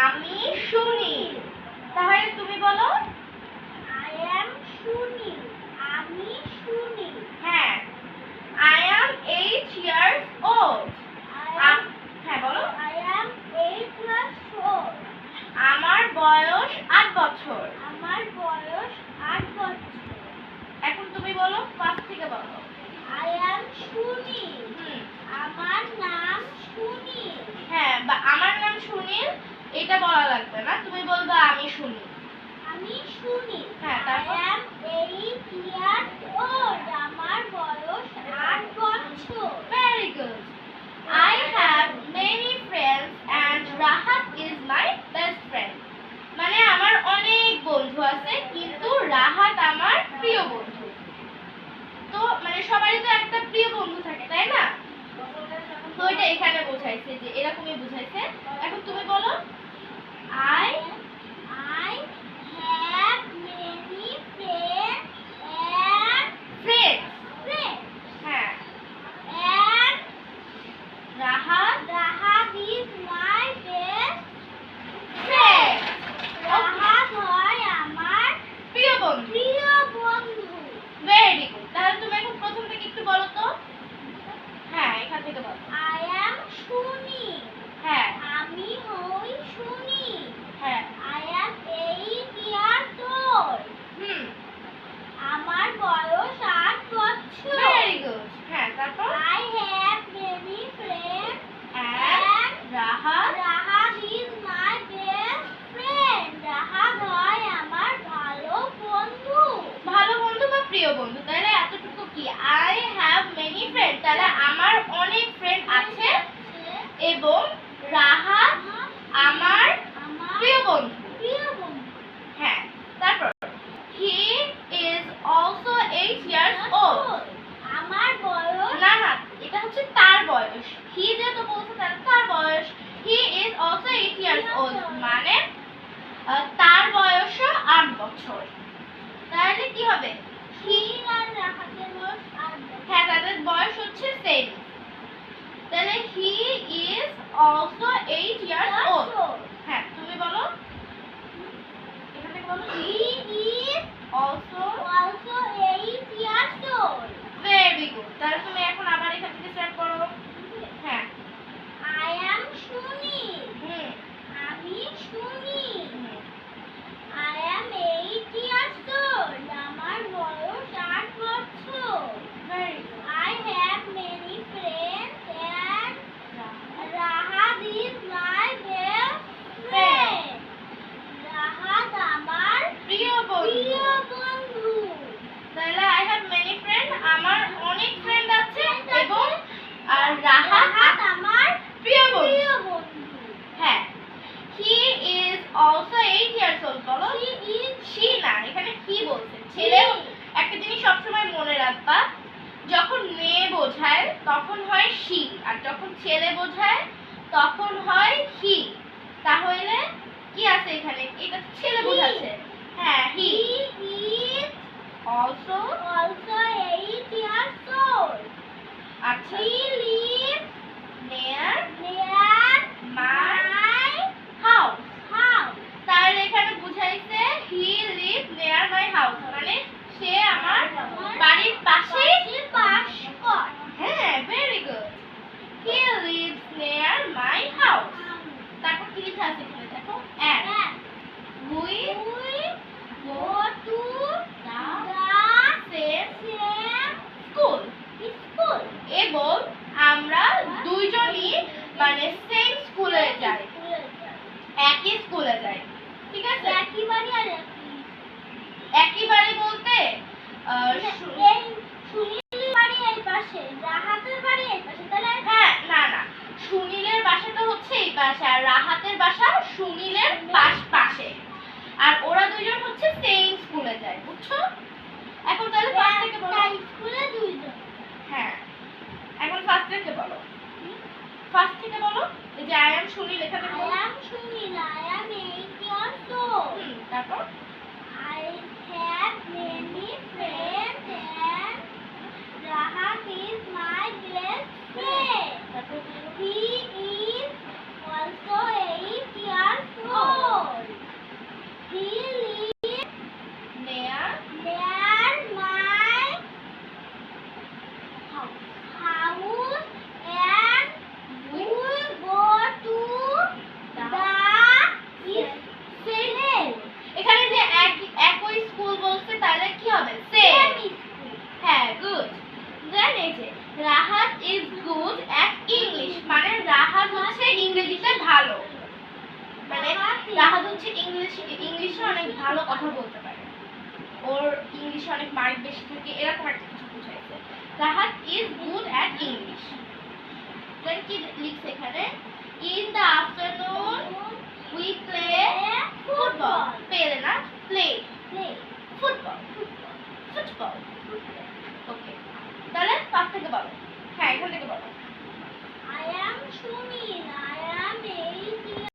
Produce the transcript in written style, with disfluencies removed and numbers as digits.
আমি শুনি। তাহলে তুমি বলো I am শুনি। আমি শুনি। হ্যাঁ, I am 8 years old. হ্যাঁ বলো I am 8 years old. আমার বয়স 8 বছর। আমার বয়স 8 বছর। এখন তুমি বলো, ফার্স্ট থেকে বলো। I am শুনি। আমার নাম সুনীল। হ্যাঁ, আমার নাম সুনীল এটা বলা লাগবে না, তুমি বলবে আমি শুনি। আমি শুনি। হ্যাঁ, I am 8 years old. আমার বয়স 8 বছর। Very good. I have many friends and Rahat is my best friend. মানে আমার অনেক বন্ধু আছে কিন্তু রাহাত আমার প্রিয় বন্ধু। তো মানে সবারই তো একটা প্রিয় বন্ধু থাকে, তাই না? তো এটা এখানে বোঝাইছে যে এরকমই বোঝাইছে। এখন তুমি বলো I have many friends and হ্যাঁ, and Rahat is my best friend. Rahat হয় আমার প্রিয় বন্ধু। Very good. তাহলে তুমি এখন প্রথম থেকে একটু বলো তো। হ্যাঁ, এখান থেকে বলো। I am শুনি। হ্যাঁ, আমি হই শুনি। হ্যাঁ, I am 8 years old. আমার বয়স 8 বছর। Very good. হ্যাঁ, তারপর I have many friends and Rahat is my best friend. Rahat হয় আমার ভালো বন্ধু। ভালো বন্ধু বা প্রিয় বন্ধু। তাহলে এতটুকু কি I have many friends, তাহলে আমার অনেক ফ্রেন্ড আছে এবং রাহাত আমার প্রিয় বন্ধু। হ্যাঁ, তারপর he is also 8 years old. আমার বয়স না না, এটা হচ্ছে তার বয়স। he যেহেতু বলছে তাহলে তার বয়স। he is also 8 years old মানে তার বয়সও 8 বছর। তাহলে কি হবে? he আর রাহাতের বয়স 8 বছর। হ্যাঁ, তাদের বয়স হচ্ছে সেম। তাহলে he is also 8 years old. হ্যাঁ, তুমি বলো। এখান থেকে বলো he is also 8 years old. very good. তাহলে তুমি এখন আবার এখান থেকে স্টার্ট করো। হ্যাঁ, I am শুনি। আমি শুনি। I am 8 years old. আমার বয়স 8 বছর। very good. I have many friends and Rahat is my best friend. Rahat আমার প্রিয় বন্ধু। তাহলে I have many friends, আমার অনেক ফ্রেন্ড আছে এবং আর রাহাত আমার প্রিয় প্রিয় বন্ধু। বন্ধু। হ্যাঁ, he is also 8 years old. বলো she না, এখানে he বলছে। ছেলে একটা জিনিস সবসময় মনে রাখবা, যখন মেয়ে বোঝায় তখন হয় she আর যখন ছেলে বোঝায় তখন হয় he। তাহলে কি আছে এখানে? এটা ছেলে বোঝাচ্ছে। হ্যাঁ, he is also 8 years old. আচ্ছা, He lives near near my my house. house. তাহলে এখানে বুঝাইছে he lives near my house মানে সে আমার বাড়ির পাশেই বাস করে। হ্যাঁ, very good. He lives near my house. তারপর কি লেখা আছে এখানে দেখো? And we go to the same school. school. এবং আমরা দুইজনই মানে সেম স্কুলে যাই, একই স্কুলে যাই। ঠিক আছে? একই বাড়ি আর একই বাড়ি বলতে এই সুনীলের বাড়ি এই পাশে, রাহাতের বাড়ি এই পাশে, তাহলে হ্যাঁ, না না, সুনীলের বাসাটা হচ্ছে এই পাশে আর রাহাতের বাসা সুনীলের পাশে। আর ওরা দুইজন হচ্ছে সেম স্কুলে যায়, বুঝছো? এখন তাহলে ফার্স্ট থেকে বলো। স্কুলে দুইজন। হ্যাঁ, এখন ফার্স্ট থেকে বলো। ফার্স্ট থেকে বলো, এই যে I am সুনীল এখান থেকে বলো। I am Sunil, I am 8 years old. তারপর I have many friends and Rahat is my best friend. তারপর He is also 8 years Rahat হচ্ছে ইংলিশে অনেক ভালো কথা বলতে পারে, ওর ইংলিশে অনেক মার্ক বেশি থাকে, এরকম একটা কিছু বুঝাইছে। Rahat is good at English. Then কি লিখছে এখানে, ইন দ্য